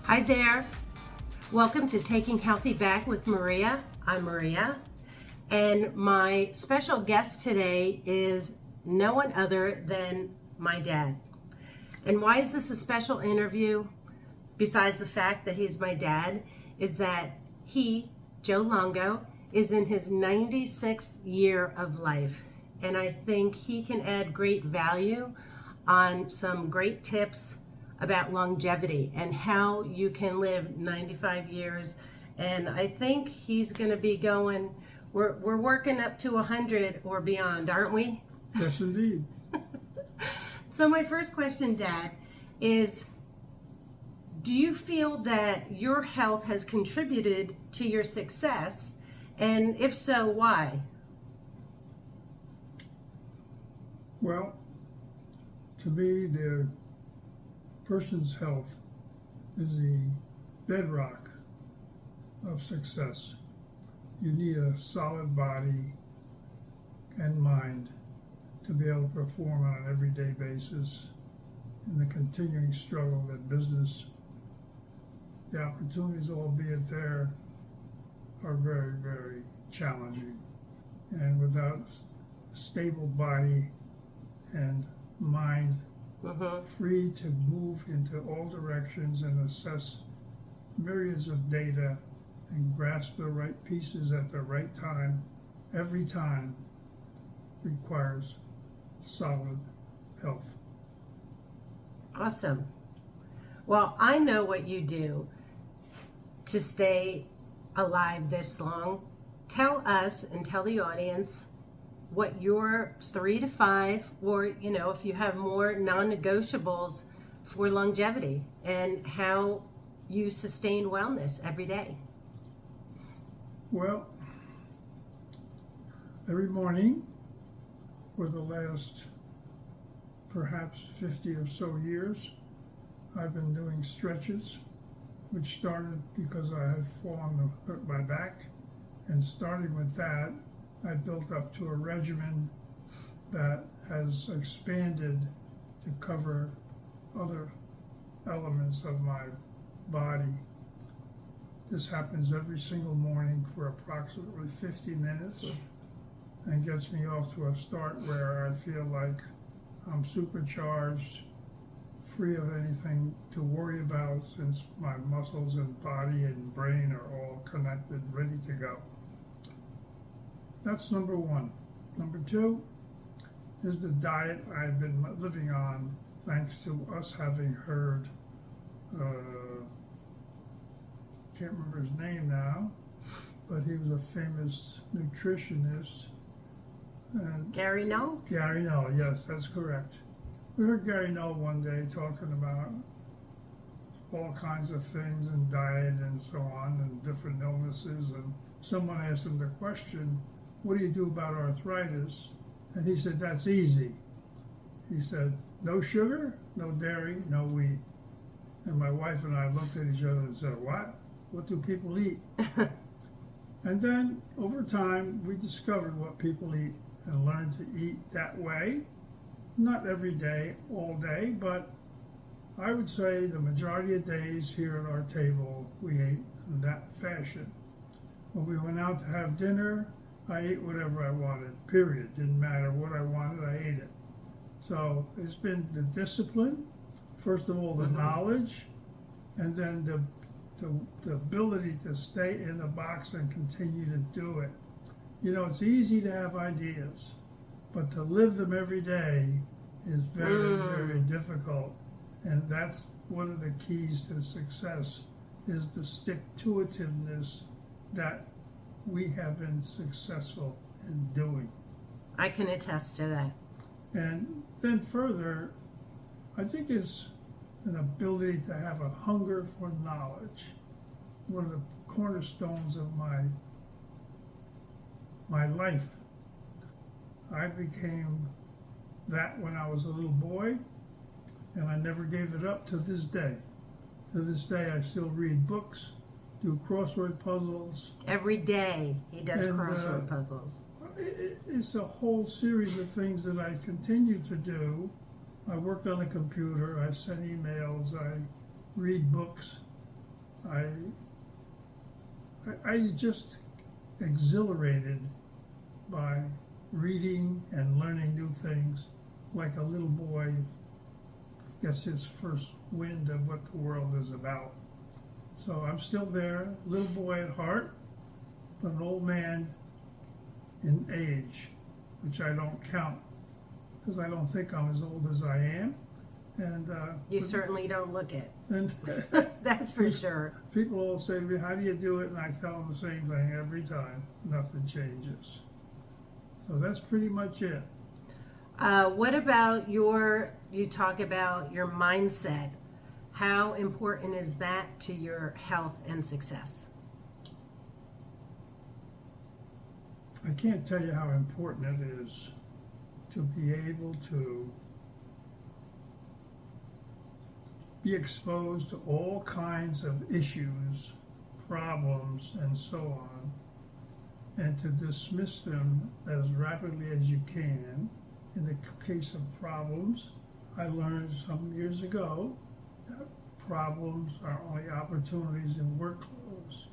Hi there. Welcome to Taking Healthy Back with Maria. I'm Maria. And my special guest today is no one other than my dad. And why is this a special interview? Besides the fact that he's my dad, is that he, Joe Longo, is in his 96th year of life. And I think he can add great value on some great tips about longevity and how you can live 95 years. And I think he's going to be going, we're working up to 100 or beyond, aren't we? Yes, indeed. So my first question, Dad, is do you feel that your health has contributed to your success? And if so, why? Well, to me, the person's health is the bedrock of success. You need a solid body and mind to be able to perform on an everyday basis in the continuing struggle that business, the opportunities, albeit there, are very, very challenging. And without a stable body and mind free to move into all directions and assess myriads of data and grasp the right pieces at the right time, every time, requires solid health. Awesome. Well, I know what you do to stay alive this long. Tell us and tell the audience what your 3 to 5, or if you have more non-negotiables for longevity, and how you sustain wellness every day. Well, every morning for the last perhaps 50 or so years, I've been doing stretches, which started because I had fallen and hurt my back, and starting with that, I built up to a regimen that has expanded to cover other elements of my body. This happens every single morning for approximately 50 minutes and gets me off to a start where I feel like I'm supercharged, free of anything to worry about, since my muscles and body and brain are all connected, ready to go. That's number one. Number two is the diet I've been living on, thanks to us having heard, can't remember his name now, but he was a famous nutritionist. And Gary Null? Gary Null, yes, that's correct. We heard Gary Null one day talking about all kinds of things and diet and so on and different illnesses, and someone asked him the question, what do you do about arthritis? And he said, that's easy. He said, no sugar, no dairy, no wheat. And my wife and I looked at each other and said, what? What do people eat? And then over time, we discovered what people eat and learned to eat that way. Not every day, all day, but I would say the majority of days here at our table, we ate in that fashion. When we went out to have dinner, I ate whatever I wanted, period. Didn't matter what I wanted, I ate it. So it's been the discipline, first of all, the knowledge, and then the ability to stay in the box and continue to do it. You know, it's easy to have ideas, but to live them every day is very, very difficult. And that's one of the keys to success, is the stick-to-itiveness that we have been successful in doing. I can attest to that. And then further, I think it's an ability to have a hunger for knowledge. One of the cornerstones of my life. I became that when I was a little boy, and I never gave it up to this day. To this day, I still read books, do crossword puzzles. Every day he does crossword puzzles. It's a whole series of things that I continue to do. I work on a computer, I send emails, I read books, I just exhilarated by reading and learning new things, like a little boy gets his first wind of what the world is about. So I'm still there, little boy at heart, but an old man in age, which I don't count because I don't think I'm as old as I am. And you certainly don't look it. And That's for sure. People all say to me, "How do you do it?" And I tell them the same thing every time. Nothing changes. So that's pretty much it. What about you talk about your mindset. How important is that to your health and success? I can't tell you how important it is to be able to be exposed to all kinds of issues, problems, and so on, and to dismiss them as rapidly as you can. In the case of problems, I learned some years ago that problems are only opportunities in work clothes.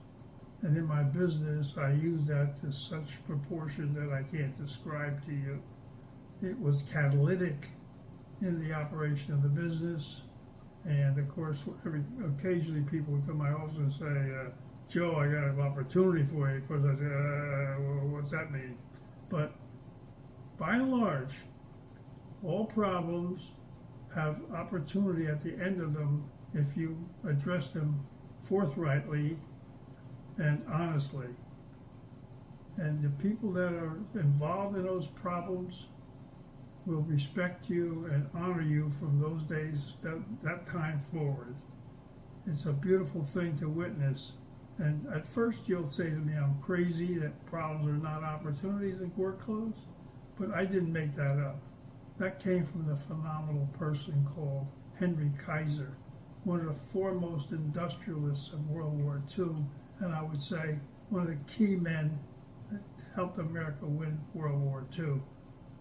And in my business, I use that to such proportion that I can't describe to you. It was catalytic in the operation of the business. And of course, occasionally people would come to my office and say, "Joe, I got an opportunity for you." Of course, I say, well, "What's that mean?" But by and large, all problems have opportunity at the end of them if you address them forthrightly and honestly. And the people that are involved in those problems will respect you and honor you from those days, that time forward. It's a beautiful thing to witness. And at first you'll say to me, I'm crazy, that problems are not opportunities in work clothes. But I didn't make that up. That came from the phenomenal person called Henry Kaiser, one of the foremost industrialists of World War II, and I would say one of the key men that helped America win World War II.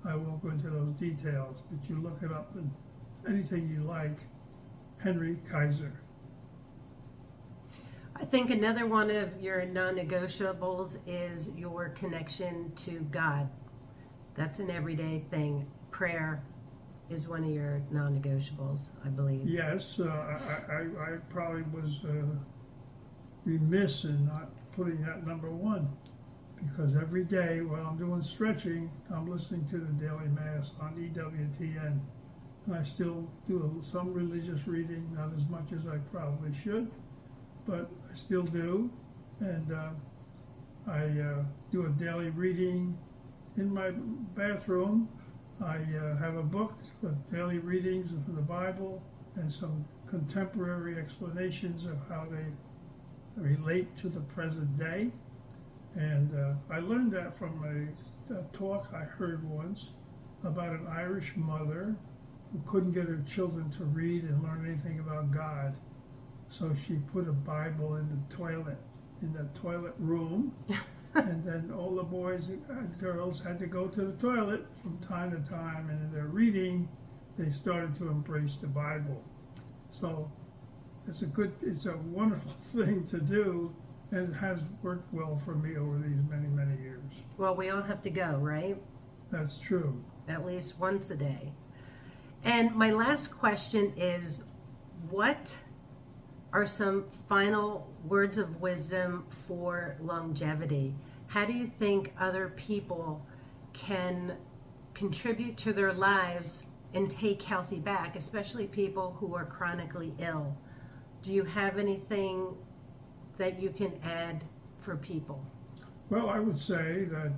I won't go into those details, but you look it up in anything you like, Henry Kaiser. I think another one of your non-negotiables is your connection to God. That's an everyday thing. Prayer is one of your non-negotiables, I believe. Yes, I probably was remiss in not putting that number one, because every day while I'm doing stretching, I'm listening to the Daily Mass on EWTN. And I still do some religious reading, not as much as I probably should, but I still do. And I do a daily reading in my bathroom. I have a book, the daily readings from the Bible, and some contemporary explanations of how they relate to the present day. And I learned that from a talk I heard once about an Irish mother who couldn't get her children to read and learn anything about God. So she put a Bible in the toilet room, and then all the boys and girls had to go to the toilet from time to time, and in their reading, they started to embrace the Bible. So it's a wonderful thing to do, and it has worked well for me over these many, many years. Well, we all have to go, right? That's true. At least once a day. And my last question is, what are some final words of wisdom for longevity? How do you think other people can contribute to their lives and take healthy back, especially people who are chronically ill? Do you have anything that you can add for people? Well, I would say that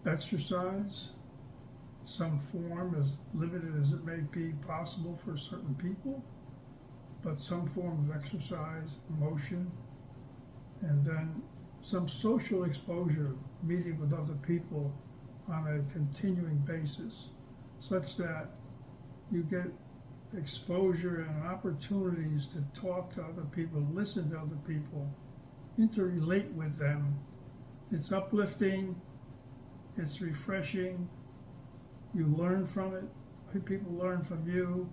exercise, some form, as limited as it may be possible for certain people, but some form of exercise, motion, and then some social exposure, meeting with other people on a continuing basis, such that you get exposure and opportunities to talk to other people, listen to other people, interrelate with them. It's uplifting, it's refreshing, you learn from it, people learn from you,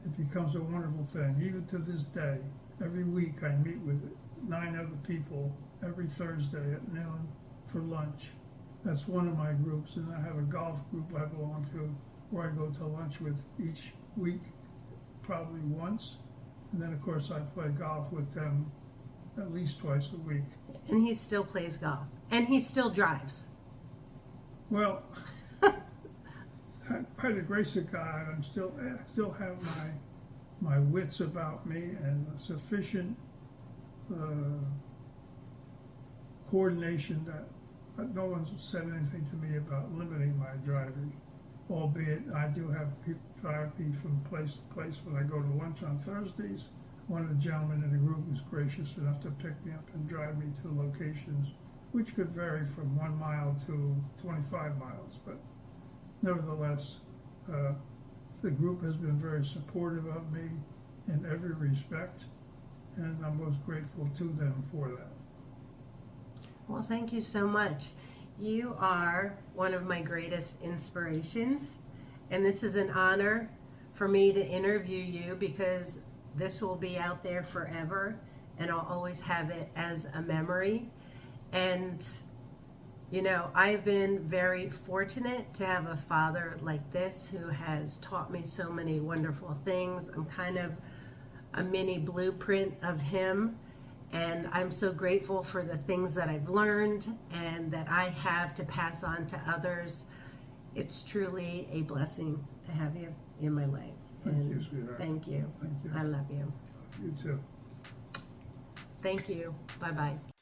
it becomes a wonderful thing. Even to this day, every week I meet with 9 other people every Thursday at noon for lunch. That's one of my groups, and I have a golf group I belong to where I go to lunch with each week, probably once. And then, of course, I play golf with them at least twice a week. And he still plays golf. And he still drives. Well, by the grace of God, I still have my wits about me and sufficient coordination that no one's said anything to me about limiting my driving. Albeit I do have people drive me from place to place when I go to lunch on Thursdays. One of the gentlemen in the group was gracious enough to pick me up and drive me to locations, which could vary from 1 mile to 25 miles. But nevertheless, the group has been very supportive of me in every respect, and I'm most grateful to them for that. Well, thank you so much. You are one of my greatest inspirations, and this is an honor for me to interview you because this will be out there forever, and I'll always have it as a memory. And, you know, I've been very fortunate to have a father like this who has taught me so many wonderful things. I'm kind of a mini blueprint of him. And I'm so grateful for the things that I've learned and that I have to pass on to others. It's truly a blessing to have you in my life. Thank you, sweetheart. Thank you. Thank you. I love you. You too. Thank you. Bye-bye.